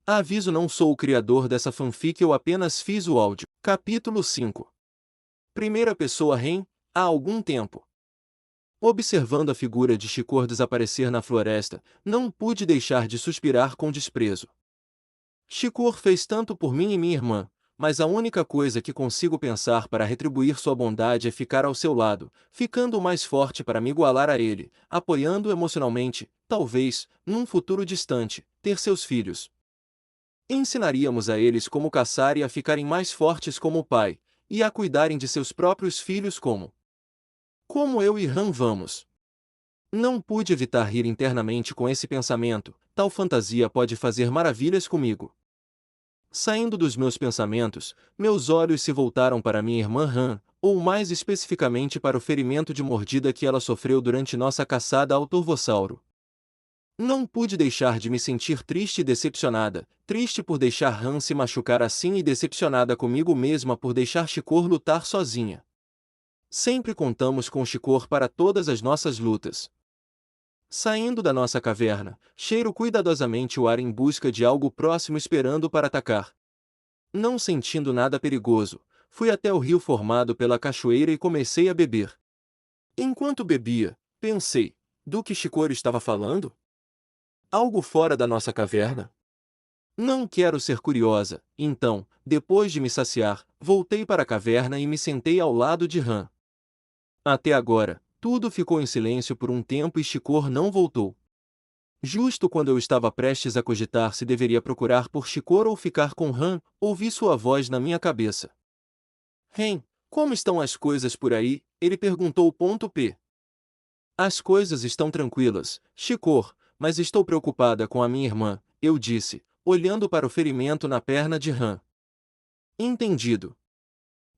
Aviso: não sou o criador dessa fanfic, eu apenas fiz o áudio. Capítulo 5. Primeira pessoa Ren, há algum tempo. Observando a figura de Chicor desaparecer na floresta, não pude deixar de suspirar com desprezo. Chicor fez tanto por mim e minha irmã, mas a única coisa que consigo pensar para retribuir sua bondade é ficar ao seu lado, ficando mais forte para me igualar a ele, apoiando emocionalmente, talvez, num futuro distante, ter seus filhos. Ensinaríamos a eles como caçar e a ficarem mais fortes como o pai, e a cuidarem de seus próprios filhos como eu e Han vamos. Não pude evitar rir internamente com esse pensamento, tal fantasia pode fazer maravilhas comigo. Saindo dos meus pensamentos, meus olhos se voltaram para minha irmã Han, ou mais especificamente para o ferimento de mordida que ela sofreu durante nossa caçada ao Turvossauro. Não pude deixar de me sentir triste e decepcionada, triste por deixar Han se machucar assim e decepcionada comigo mesma por deixar Chicor lutar sozinha. Sempre contamos com Chicor para todas as nossas lutas. Saindo da nossa caverna, cheiro cuidadosamente o ar em busca de algo próximo esperando para atacar. Não sentindo nada perigoso, fui até o rio formado pela cachoeira e comecei a beber. Enquanto bebia, pensei, do que Chicor estava falando? Algo fora da nossa caverna? Não quero ser curiosa, então, depois de me saciar, voltei para a caverna e me sentei ao lado de Han. Até agora, tudo ficou em silêncio por um tempo e Chicor não voltou. Justo quando eu estava prestes a cogitar se deveria procurar por Chicor ou ficar com Han, ouvi sua voz na minha cabeça. Ren, como estão as coisas por aí? Ele perguntou. P. As coisas estão tranquilas, Chicor, mas estou preocupada com a minha irmã, eu disse, olhando para o ferimento na perna de Han. Entendido.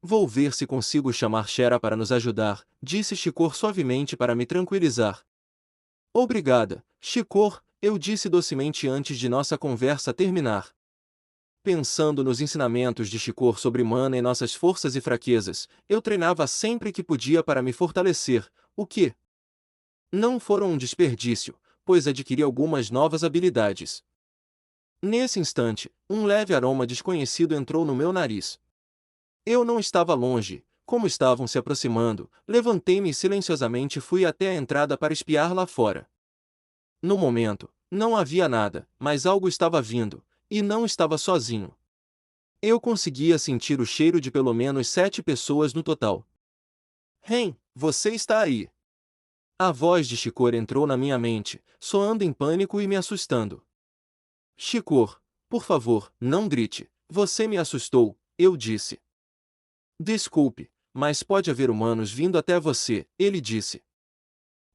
Vou ver se consigo chamar Shera para nos ajudar, disse Chicor suavemente para me tranquilizar. Obrigada, Chicor, eu disse docemente antes de nossa conversa terminar. Pensando nos ensinamentos de Chicor sobre mana e nossas forças e fraquezas, eu treinava sempre que podia para me fortalecer, o que não foram um desperdício, pois adquiri algumas novas habilidades. Nesse instante, um leve aroma desconhecido entrou no meu nariz. Eu não estava longe, como estavam se aproximando, levantei-me e silenciosamente fui até a entrada para espiar lá fora. No momento, não havia nada, mas algo estava vindo, e não estava sozinho. Eu conseguia sentir o cheiro de pelo menos 7 pessoas no total. Ren, você está aí! A voz de Chicor entrou na minha mente, soando em pânico e me assustando. Chicor, por favor, não grite, você me assustou, eu disse. Desculpe, mas pode haver humanos vindo até você, ele disse.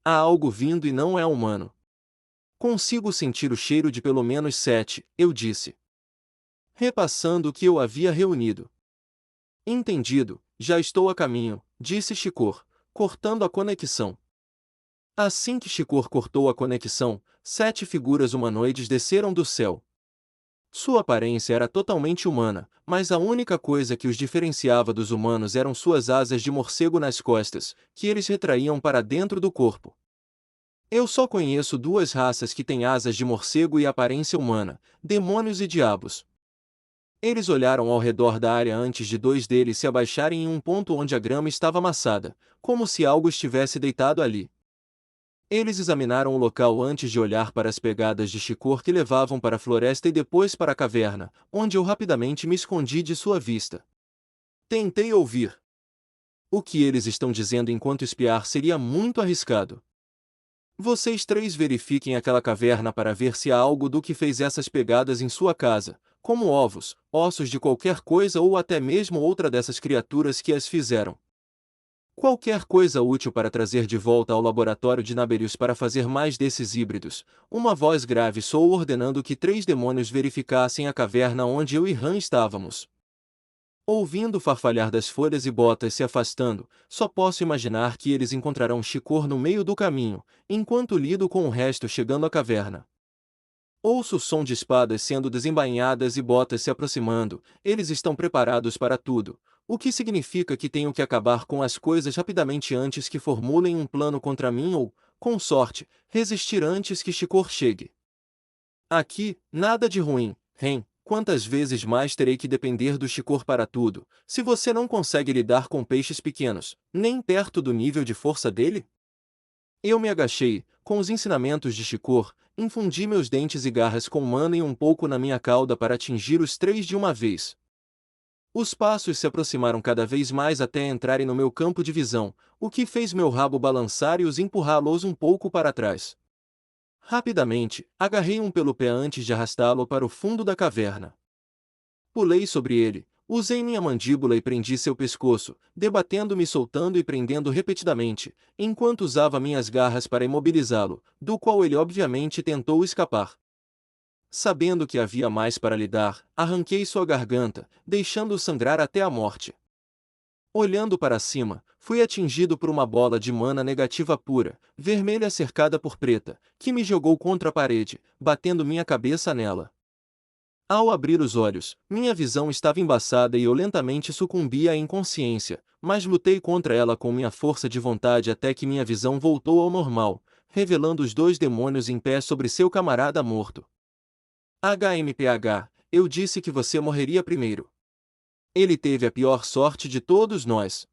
Há algo vindo e não é humano. Consigo sentir o cheiro de pelo menos 7, eu disse. Repassando o que eu havia reunido. Entendido, já estou a caminho, disse Chicor, cortando a conexão. Assim que Chicor cortou a conexão, 7 figuras humanoides desceram do céu. Sua aparência era totalmente humana, mas a única coisa que os diferenciava dos humanos eram suas asas de morcego nas costas, que eles retraíam para dentro do corpo. Eu só conheço 2 raças que têm asas de morcego e aparência humana, demônios e diabos. Eles olharam ao redor da área antes de 2 deles se abaixarem em um ponto onde a grama estava amassada, como se algo estivesse deitado ali. Eles examinaram o local antes de olhar para as pegadas de Chicor que levavam para a floresta e depois para a caverna, onde eu rapidamente me escondi de sua vista. Tentei ouvir. O que eles estão dizendo enquanto espiar seria muito arriscado. Vocês 3 verifiquem aquela caverna para ver se há algo do que fez essas pegadas em sua casa, como ovos, ossos de qualquer coisa ou até mesmo outra dessas criaturas que as fizeram. Qualquer coisa útil para trazer de volta ao laboratório de Naberius para fazer mais desses híbridos. Uma voz grave soou ordenando que 3 demônios verificassem a caverna onde eu e Han estávamos. Ouvindo o farfalhar das folhas e botas se afastando, só posso imaginar que eles encontrarão Chicor no meio do caminho, enquanto lido com o resto chegando à caverna. Ouço o som de espadas sendo desembainhadas e botas se aproximando, eles estão preparados para tudo, o que significa que tenho que acabar com as coisas rapidamente antes que formulem um plano contra mim ou, com sorte, resistir antes que Chicor chegue. Aqui, nada de ruim, Ren, quantas vezes mais terei que depender do Shikor para tudo, se você não consegue lidar com peixes pequenos, nem perto do nível de força dele? Eu me agachei, com os ensinamentos de Shikor, infundi meus dentes e garras com mana e um pouco na minha cauda para atingir os três de uma vez. Os passos se aproximaram cada vez mais até entrarem no meu campo de visão, o que fez meu rabo balançar e os empurrá-los um pouco para trás. Rapidamente, agarrei um pelo pé antes de arrastá-lo para o fundo da caverna. Pulei sobre ele, usei minha mandíbula e prendi seu pescoço, debatendo-me, soltando e prendendo repetidamente, enquanto usava minhas garras para imobilizá-lo, do qual ele obviamente tentou escapar. Sabendo que havia mais para lhe dar, arranquei sua garganta, deixando-o sangrar até a morte. Olhando para cima, fui atingido por uma bola de mana negativa pura, vermelha cercada por preta, que me jogou contra a parede, batendo minha cabeça nela. Ao abrir os olhos, minha visão estava embaçada e eu lentamente sucumbia à inconsciência, mas lutei contra ela com minha força de vontade até que minha visão voltou ao normal, revelando os dois demônios em pé sobre seu camarada morto. HMPH, eu disse que você morreria primeiro. Ele teve a pior sorte de todos nós.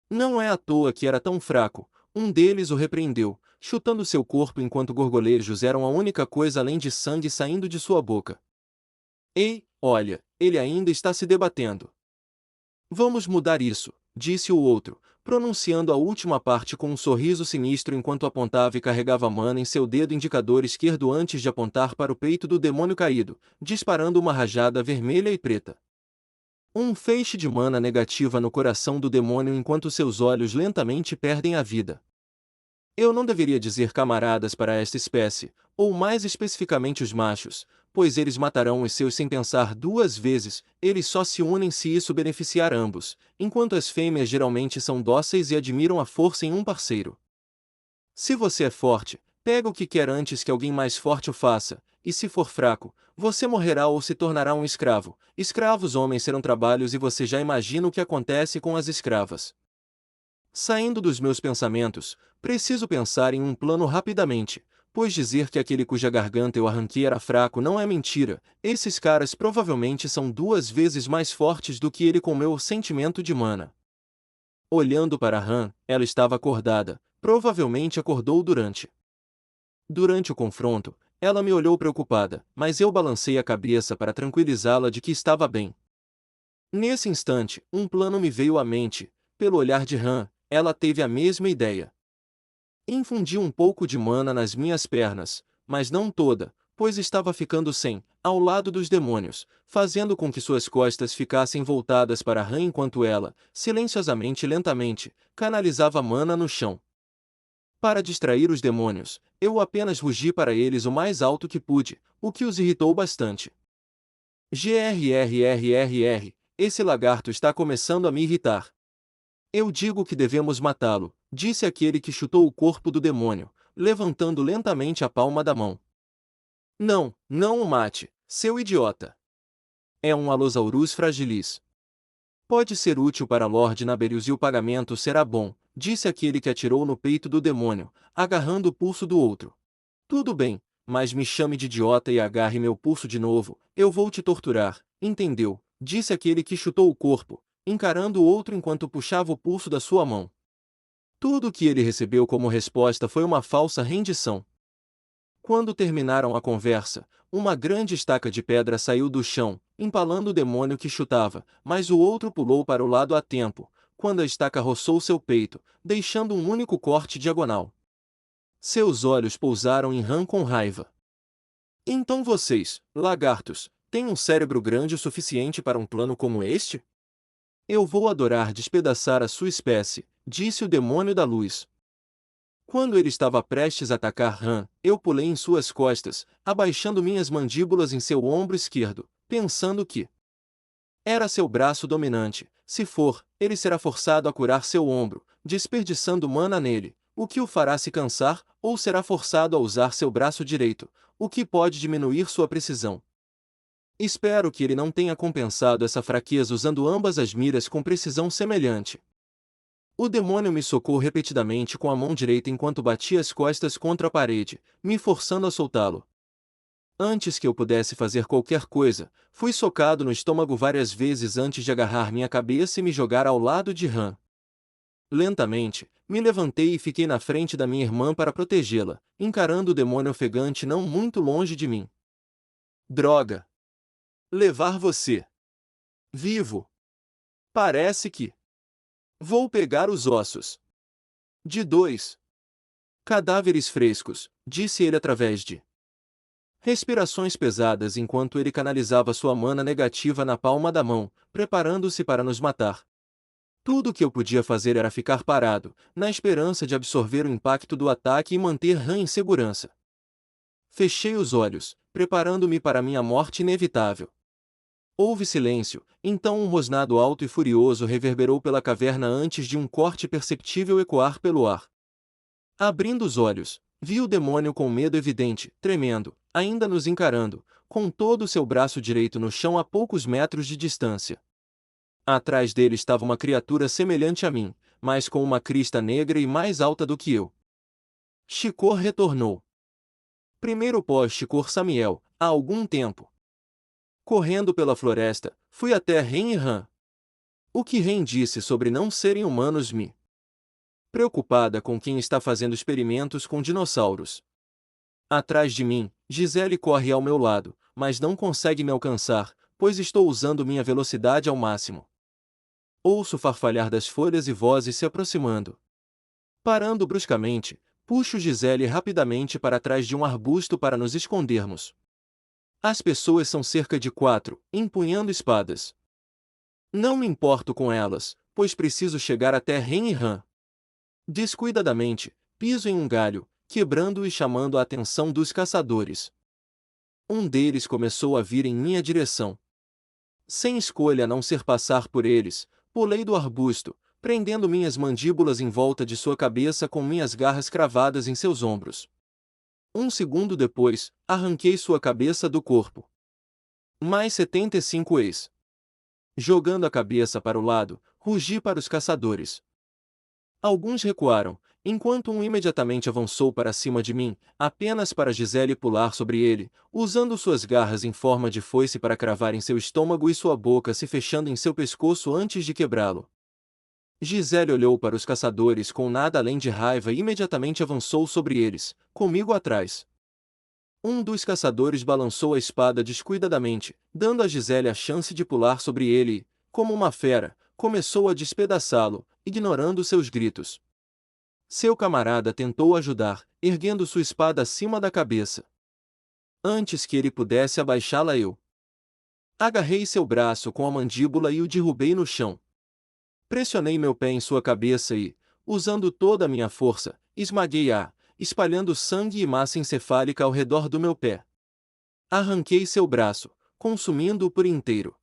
Não é à toa que era tão fraco, um deles o repreendeu, chutando seu corpo enquanto gorgolejos eram a única coisa além de sangue saindo de sua boca. Ei, olha, ele ainda está se debatendo. Vamos mudar isso, disse o outro, pronunciando a última parte com um sorriso sinistro enquanto apontava e carregava mana em seu dedo indicador esquerdo antes de apontar para o peito do demônio caído, disparando uma rajada vermelha e preta. Um feixe de mana negativa no coração do demônio enquanto seus olhos lentamente perdem a vida. Eu não deveria dizer camaradas para esta espécie, ou mais especificamente os machos, pois eles matarão os seus sem pensar duas vezes, eles só se unem se isso beneficiar ambos, enquanto as fêmeas geralmente são dóceis e admiram a força em um parceiro. Se você é forte, pega o que quer antes que alguém mais forte o faça, e se for fraco, você morrerá ou se tornará um escravo. Escravos homens serão trabalhos e você já imagina o que acontece com as escravas. Saindo dos meus pensamentos, preciso pensar em um plano rapidamente, pois dizer que aquele cuja garganta eu arranquei era fraco não é mentira, esses caras provavelmente são duas vezes mais fortes do que ele com meu sentimento de mana. Olhando para Han, ela estava acordada, provavelmente acordou Durante o confronto, ela me olhou preocupada, mas eu balancei a cabeça para tranquilizá-la de que estava bem. Nesse instante, um plano me veio à mente, pelo olhar de Han, ela teve a mesma ideia. Infundi um pouco de mana nas minhas pernas, mas não toda, pois estava ficando sem, ao lado dos demônios, fazendo com que suas costas ficassem voltadas para Han enquanto ela, silenciosamente e lentamente, canalizava mana no chão. Para distrair os demônios, eu apenas rugi para eles o mais alto que pude, o que os irritou bastante. Grrrrr, esse lagarto está começando a me irritar. Eu digo que devemos matá-lo, disse aquele que chutou o corpo do demônio, levantando lentamente a palma da mão. Não, não o mate, seu idiota. É um Allosaurus fragilis. Pode ser útil para Lord Naberius e o pagamento será bom, disse aquele que atirou no peito do demônio, agarrando o pulso do outro. Tudo bem, mas me chame de idiota e agarre meu pulso de novo, eu vou te torturar, entendeu? Disse aquele que chutou o corpo, encarando o outro enquanto puxava o pulso da sua mão. Tudo o que ele recebeu como resposta foi uma falsa rendição. Quando terminaram a conversa, uma grande estaca de pedra saiu do chão, empalando o demônio que chutava, mas o outro pulou para o lado a tempo, quando a estaca roçou seu peito, deixando um único corte diagonal. Seus olhos pousaram em Han com raiva. Então vocês, lagartos, têm um cérebro grande o suficiente para um plano como este? Eu vou adorar despedaçar a sua espécie, disse o demônio da luz. Quando ele estava prestes a atacar Han, eu pulei em suas costas, abaixando minhas mandíbulas em seu ombro esquerdo, pensando que era seu braço dominante. Se for, ele será forçado a curar seu ombro, desperdiçando mana nele, o que o fará se cansar, ou será forçado a usar seu braço direito, o que pode diminuir sua precisão. Espero que ele não tenha compensado essa fraqueza usando ambas as miras com precisão semelhante. O demônio me socou repetidamente com a mão direita enquanto batia as costas contra a parede, me forçando a soltá-lo. Antes que eu pudesse fazer qualquer coisa, fui socado no estômago várias vezes antes de agarrar minha cabeça e me jogar ao lado de Han. Lentamente, me levantei e fiquei na frente da minha irmã para protegê-la, encarando o demônio ofegante não muito longe de mim. Droga! Levar você vivo! Parece que vou pegar os ossos de 2 cadáveres frescos, disse ele através de respirações pesadas enquanto ele canalizava sua mana negativa na palma da mão, preparando-se para nos matar. Tudo o que eu podia fazer era ficar parado, na esperança de absorver o impacto do ataque e manter Han em segurança. Fechei os olhos, preparando-me para minha morte inevitável. Houve silêncio, então um rosnado alto e furioso reverberou pela caverna antes de um corte perceptível ecoar pelo ar. Abrindo os olhos, vi o demônio com medo evidente, tremendo, ainda nos encarando, com todo o seu braço direito no chão a poucos metros de distância. Atrás dele estava uma criatura semelhante a mim, mas com uma crista negra e mais alta do que eu. Shikor retornou. Primeiro pós-Shikor Samiel, há algum tempo. Correndo pela floresta, fui até Ren e Han. O que Ren disse sobre não serem humanos me preocupada com quem está fazendo experimentos com dinossauros. Atrás de mim, Gisele corre ao meu lado, mas não consegue me alcançar, pois estou usando minha velocidade ao máximo. Ouço farfalhar das folhas e vozes se aproximando. Parando bruscamente, puxo Gisele rapidamente para trás de um arbusto para nos escondermos. As pessoas são cerca de 4, empunhando espadas. Não me importo com elas, pois preciso chegar até Ren e Han. Descuidadamente, piso em um galho, quebrando-o e chamando a atenção dos caçadores. Um deles começou a vir em minha direção. Sem escolha a não ser passar por eles, pulei do arbusto, prendendo minhas mandíbulas em volta de sua cabeça com minhas garras cravadas em seus ombros. Um segundo depois, arranquei sua cabeça do corpo. Mais 75 ex. Jogando a cabeça para o lado, rugi para os caçadores. Alguns recuaram, enquanto um imediatamente avançou para cima de mim, apenas para Gisele pular sobre ele, usando suas garras em forma de foice para cravar em seu estômago e sua boca se fechando em seu pescoço antes de quebrá-lo. Gisele olhou para os caçadores com nada além de raiva e imediatamente avançou sobre eles, comigo atrás. Um dos caçadores balançou a espada descuidadamente, dando a Gisele a chance de pular sobre ele e, como uma fera, começou a despedaçá-lo, ignorando seus gritos. Seu camarada tentou ajudar, erguendo sua espada acima da cabeça. Antes que ele pudesse abaixá-la, eu agarrei seu braço com a mandíbula e o derrubei no chão. Pressionei meu pé em sua cabeça e, usando toda a minha força, esmaguei-a, espalhando sangue e massa encefálica ao redor do meu pé. Arranquei seu braço, consumindo-o por inteiro.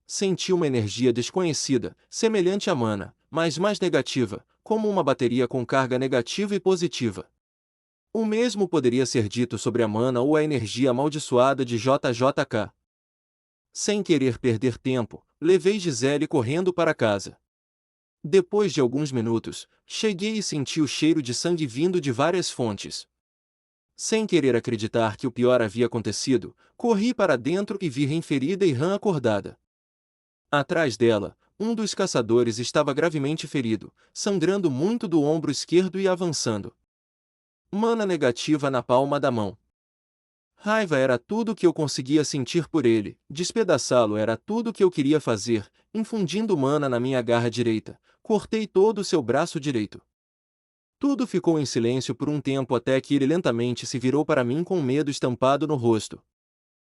Senti uma energia desconhecida, semelhante à mana, mas mais negativa, como uma bateria com carga negativa e positiva. O mesmo poderia ser dito sobre a mana ou a energia amaldiçoada de JJK. Sem querer perder tempo, levei Gisele correndo para casa. Depois de alguns minutos, cheguei e senti o cheiro de sangue vindo de várias fontes. Sem querer acreditar que o pior havia acontecido, corri para dentro e vi Ren ferida e Han acordada. Atrás dela, um dos caçadores estava gravemente ferido, sangrando muito do ombro esquerdo e avançando. Mana negativa na palma da mão. Raiva era tudo o que eu conseguia sentir por ele, despedaçá-lo era tudo o que eu queria fazer, infundindo mana na minha garra direita, cortei todo o seu braço direito. Tudo ficou em silêncio por um tempo até que ele lentamente se virou para mim com medo estampado no rosto.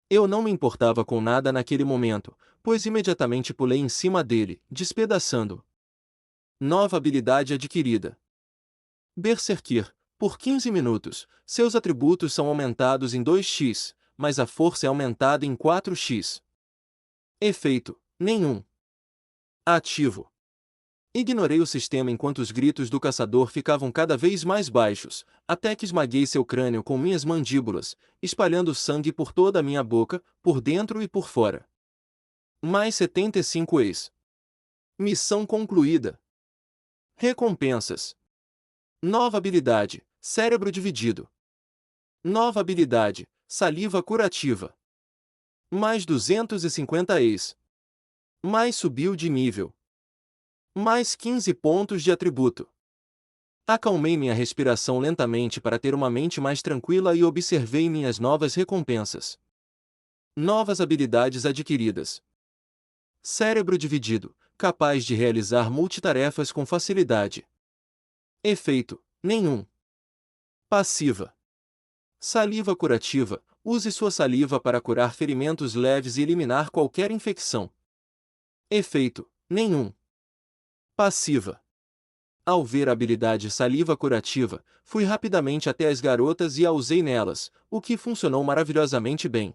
Eu não me importava com nada naquele momento, pois imediatamente pulei em cima dele, despedaçando-o. Nova habilidade adquirida. Berserkir. Por 15 minutos, seus atributos são aumentados em 2x, mas a força é aumentada em 4x. Efeito: nenhum. Ativo. Ignorei o sistema enquanto os gritos do caçador ficavam cada vez mais baixos, até que esmaguei seu crânio com minhas mandíbulas, espalhando sangue por toda a minha boca, por dentro e por fora. Mais 75 ex. Missão concluída. Recompensas. Nova habilidade, cérebro dividido. Nova habilidade, saliva curativa. Mais 250 ex. Mais subiu de nível. Mais 15 pontos de atributo. Acalmei minha respiração lentamente para ter uma mente mais tranquila e observei minhas novas recompensas. Novas habilidades adquiridas. Cérebro dividido, capaz de realizar multitarefas com facilidade. Efeito: nenhum. Passiva. Saliva curativa. Use sua saliva para curar ferimentos leves e eliminar qualquer infecção. Efeito: nenhum. Passiva. Ao ver a habilidade saliva curativa, fui rapidamente até as garotas e a usei nelas, o que funcionou maravilhosamente bem.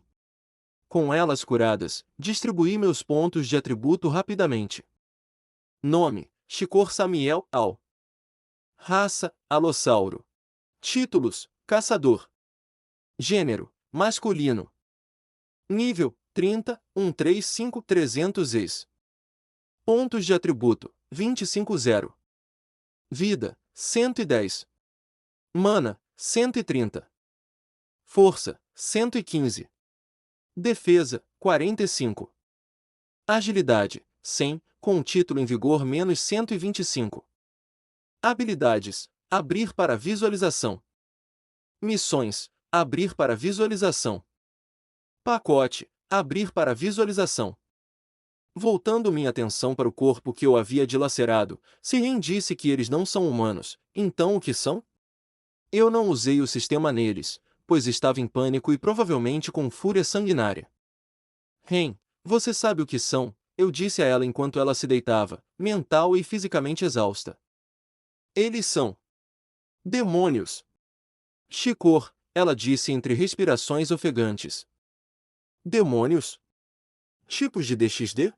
Com elas curadas, distribuí meus pontos de atributo rapidamente. Nome: Chicor Samiel Al. Raça: Alossauro. Títulos: Caçador. Gênero: masculino. Nível: 30, 135 300 ex. Pontos de atributo: 25-0. Vida: 110. Mana: 130. Força: 115. Defesa: 45. Agilidade: 100, com o título em vigor menos 125. Habilidades: abrir para visualização. Missões: abrir para visualização. Pacote: abrir para visualização. Voltando minha atenção para o corpo que eu havia dilacerado, Sirren disse que eles não são humanos. Então o que são? Eu não usei o sistema neles, pois estava em pânico e provavelmente com fúria sanguinária. Ren, você sabe o que são? Eu disse a ela enquanto ela se deitava, mental e fisicamente exausta. Eles são demônios. Chicor, ela disse entre respirações ofegantes. Demônios? Tipos de DXD?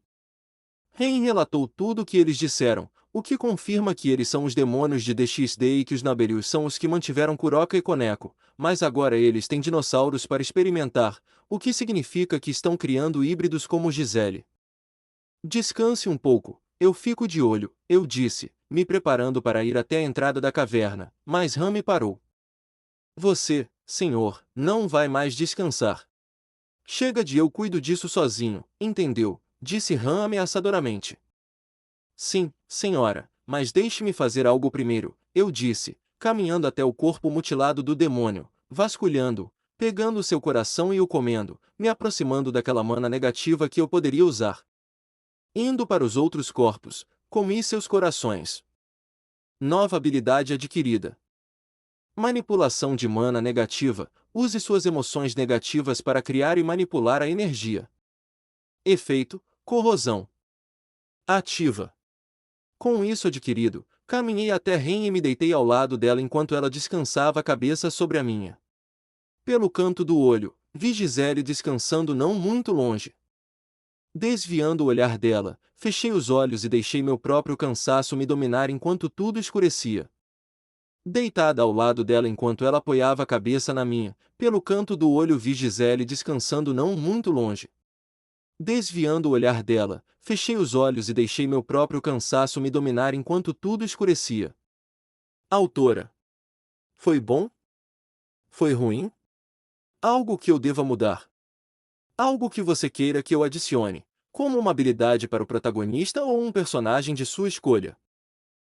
Ren relatou tudo o que eles disseram, o que confirma que eles são os demônios de DXD e que os Naberius são os que mantiveram Kuroka e Koneko, mas agora eles têm dinossauros para experimentar, o que significa que estão criando híbridos como Gisele. Descanse um pouco, eu fico de olho, eu disse, me preparando para ir até a entrada da caverna, mas Ram me parou. Você, senhor, não vai mais descansar. Chega de eu cuido disso sozinho, entendeu? Disse Ram ameaçadoramente. Sim, senhora, mas deixe-me fazer algo primeiro, eu disse, caminhando até o corpo mutilado do demônio, vasculhando-o, pegando seu coração e o comendo, me aproximando daquela mana negativa que eu poderia usar. Indo para os outros corpos, comi seus corações. Nova habilidade adquirida. Manipulação de mana negativa. Use suas emoções negativas para criar e manipular a energia. Efeito: corrosão. Ativa. Com isso adquirido, caminhei até Ren e me deitei ao lado dela enquanto ela descansava a cabeça sobre a minha. Pelo canto do olho, vi Gisele descansando não muito longe. Desviando o olhar dela, fechei os olhos e deixei meu próprio cansaço me dominar enquanto tudo escurecia. Deitada ao lado dela enquanto ela apoiava a cabeça na minha, pelo canto do olho vi Gisele descansando não muito longe. Desviando o olhar dela, fechei os olhos e deixei meu próprio cansaço me dominar enquanto tudo escurecia. Autora. Foi bom? Foi ruim? Algo que eu deva mudar? Algo que você queira que eu adicione, como uma habilidade para o protagonista ou um personagem de sua escolha?